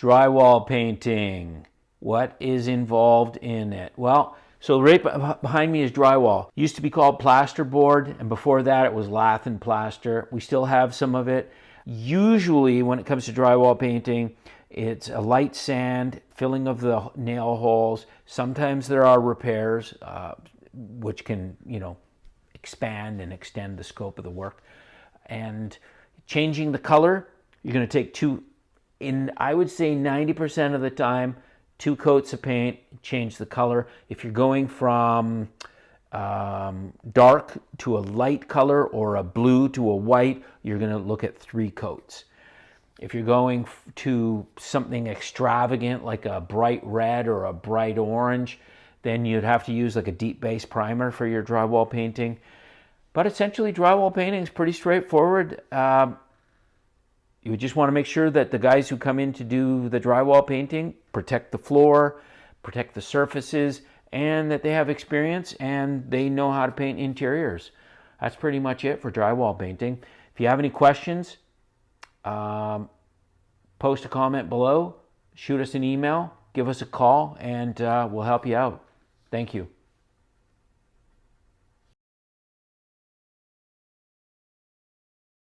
Drywall painting. What is involved in it? Well, so right behind me is drywall. Used to be called plasterboard, and before that it was lath and plaster. We still have some of it. Usually when it comes to drywall painting, it's a light sand, filling of the nail holes. Sometimes there are repairs, which can, expand and extend the scope of the work. And changing the color, you're going to take I would say 90% of the time, 2 coats of paint, change the color. If you're going from dark to a light color or a blue to a white, you're going to look at 3 coats. If you're going to something extravagant like a bright red or a bright orange, then you'd have to use like a deep base primer for your drywall painting. But essentially, drywall painting is pretty straightforward. You just want to make sure that the guys who come in to do the drywall painting protect the floor, protect the surfaces, and that they have experience and they know how to paint interiors. That's pretty much it for drywall painting. If you have any questions, post a comment below, shoot us an email, give us a call, and we'll help you out. Thank you.